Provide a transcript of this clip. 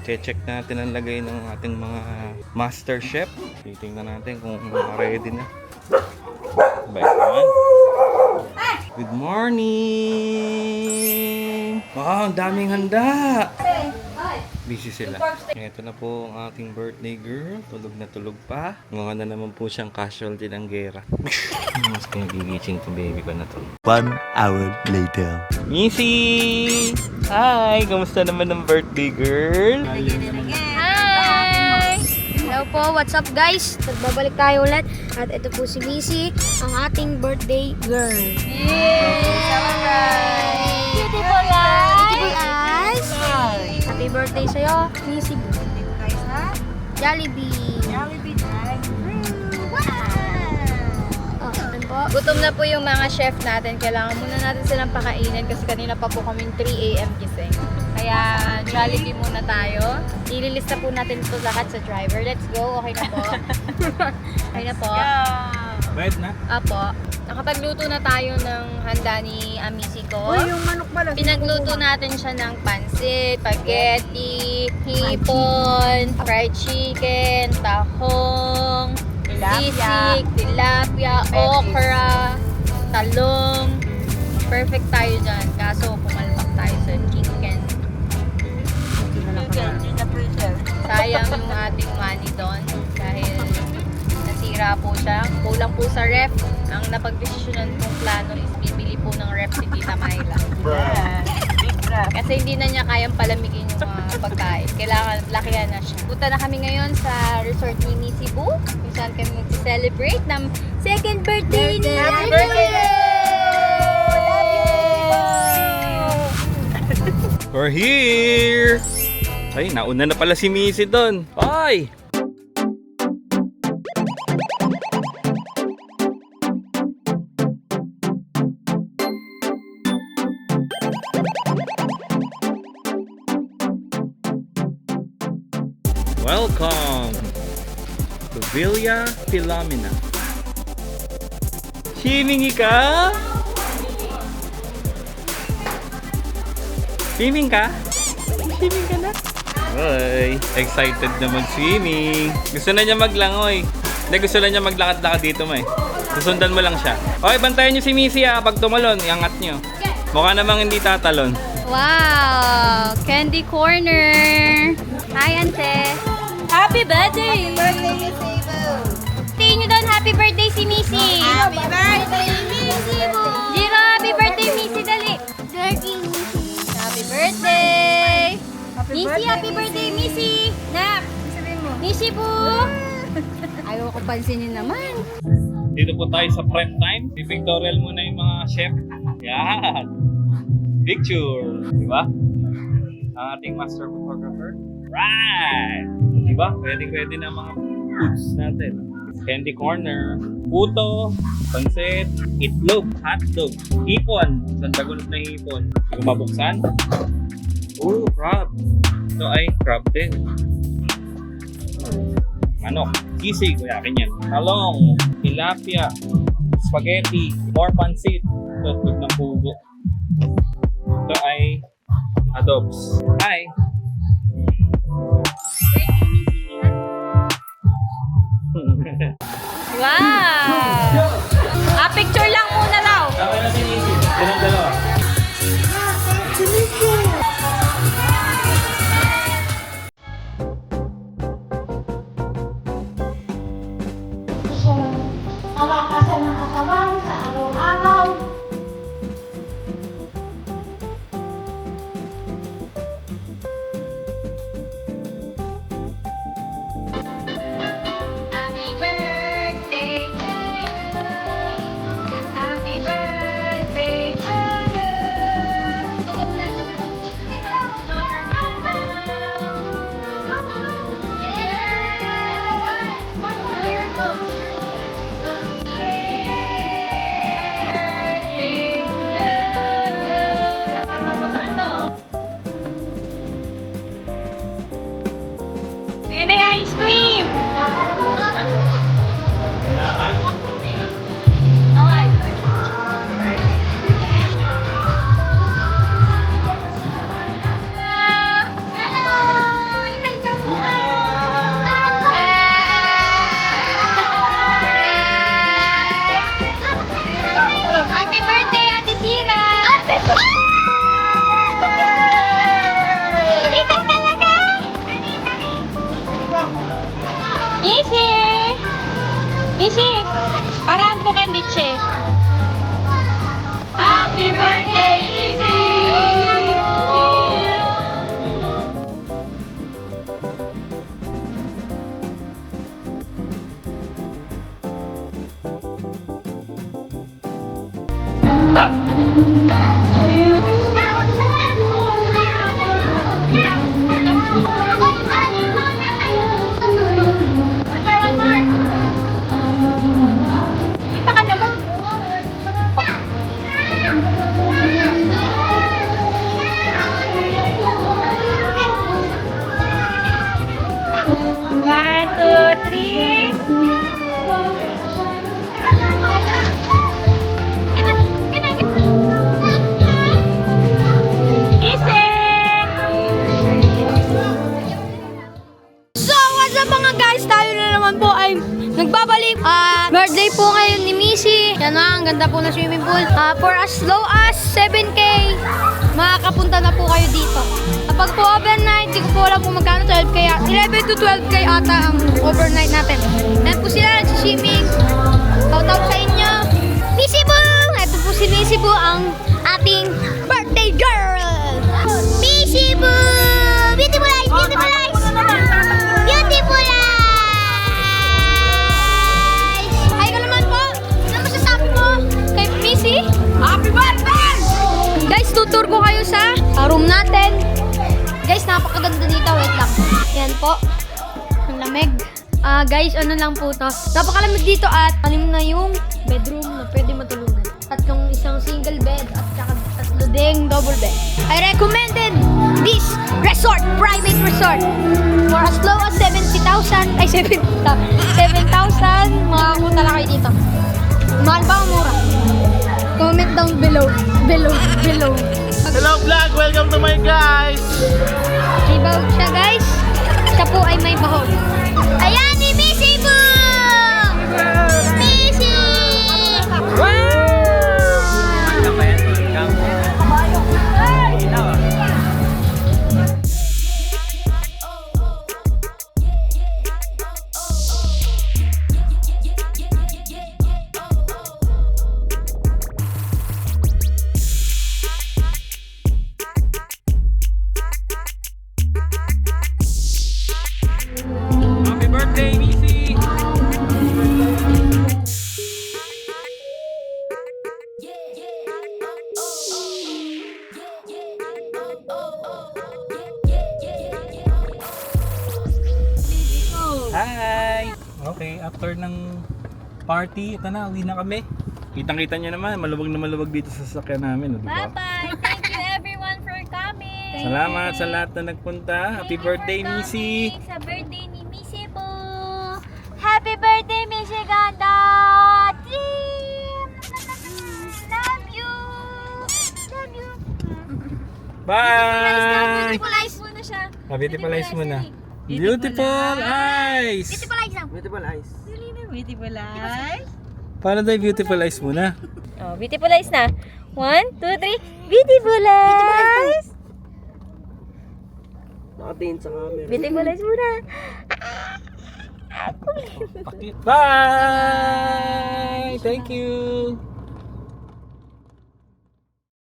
Check natin ang lagay ng ating mga master chef. Titingnan natin kung ready na. Bye naman. Good morning! Wow, ang daming handa! Busy sila. Ito na po ang ating birthday girl. Tulog na tulog pa. Mga na naman po siyang casualty ng gera. Mas kaya gigising to baby ko na to. 1 hour later. Missy! Hi! Kamusta naman ang birthday girl? Hi! Hello po, what's up guys? Nagbabalik tayo ulit. At ito po si Missy, ang ating birthday girl. Yay! Beautiful eyes! Happy birthday sa'yo, Missy. Jollibee. Oh, ano po? Gutom na po yung mga chef natin. Kailangan muna natin silang pakainin kasi kanina pa po kaming 3 AM gising. Kaya Jollibee muna tayo. Ililista po natin ito lahat sa driver. Let's go. Okay na po. Okay na po. Right na? Apo. Nakapagluto na tayo ng handa ni Amisi ko. Uy, yung manok pala. Pinagluto natin siya ng pansit, spaghetti, hipon, fried chicken, tahong, sisig, tilapia, okra, talong. Perfect tayo dyan. Kaso pumalpak tayo sa chicken. Sayang yung ating money doon dahil nasira po siya. Kulang po sa ref. Ang napagdesisyonan kong plano is bibili po ng ref si Tita Myla. Kasi hindi na niya kayang palamigin yung mga pagkain. Kailangan lakihan na siya. Punta na kami ngayon sa resort ni Missy Boo. Kung saan kami mag-celebrate ng second birthday niya. Happy We're here! Ay, nauna na pala si Missy doon. Ay! Welcome to Villa Philomena. Shimingi ka? Swimming ka? Swimming ka na? Ay, excited na mag-swimming. Gusto na niya maglangoy. Hindi, gusto na niya maglakad-lakad dito mo eh. Susundan mo lang siya. Okay, bantayan niyo si Missy ha. Pag tumalon, iangat niyo. Mukha namang hindi tatalon. Wow! Candy corner! Hi, Ante! Happy birthday! Happy birthday, Missy Boo! Tingin nyo doon, happy birthday si Missy! Happy birthday, Missy Boo! Jiro, happy birthday, Missy! Dali! Dirty Missy! Happy birthday! Missy, happy birthday, Missy! Nak! Missy Boo! Ayaw ko pansinin naman. Dito po tayo sa prep time. I-pictorial muna yung mga chef. Yan! Picture! Diba? Ang ating master photographer. Right! Diba? Pwede na mga foods natin. Candy corner, puto, pansit, itlog, hotdog, hipon. Sandagulot na hipon. Hindi ko mabuksan. Oh, crab. Ito ay crab din. Manok, sisig, yakin yan. Talong, tilapia, spaghetti, more pansit. Ito, itlog ng pugo. Ito ay adobs. Hi! Wow! Picture lang muna daw. Tama na si Nisi. Silang dalawa. Kalakasan ng katawan sa araw-araw. Happy birthday to you. Happy birthday to ice cream! napakaganda po na swimming pool. For as low as 7K, makakapunta na po kayo dito. Kapag po overnight, di ko po alam kung magkano 12K, 11 to 12K ata ang overnight natin. Yan po sila, swimming. Shout-out sa inyo. Missy Boo! Ito po si Missy Boo, ang ating birthday girl. Missy Boo! Beautiful eyes! Beautiful eyes! Beautiful eyes! Hi ka naman po. Ano masasabi mo kay Missy? Happy birthday! Guys, tutur ko kayo sa room natin. Guys, napakaganda dito. Wait lang. Yan po. Ang lamig. Guys, ano lang po to. Napakalamig dito at anim na yung bedroom na pwede matulugan. At yung isang single bed at saka tatlo ding double bed. I recommended this resort, private resort. For as low as 70,000, ay 7,000, makakunta lang kayo dito. Mahal ba o mura? Comment down below. Hello vlog! Welcome to my guys! May bahog siya, guys. Siya po ay may bahog. Ayan ni Missy Boo! Missy! Happy birthday, Missy! Hi! Okay, after ng party, ito na, uwi na kami. Kitang-kita nyo naman, maluwag na maluwag dito sa sasakyan namin, di ba? Bye-bye! Thank you everyone for coming! Salamat sa lahat na nagpunta. Happy birthday, Missy! Sa birthday ni Missy po! Happy birthday, Missy Ganda! Team! Love you! Love you! Bye! Beautiful eyes muna siya. Beautiful eyes muna. Beautiful eyes! Beautiful eyes lang. Beautiful eyes. Paano tayo beautiful eyes muna? Oh, beautiful eyes na. 1, 2, 3. Beautiful eyes! Nakatingin sa camera. Beautiful eyes muna. Bye! Thank you!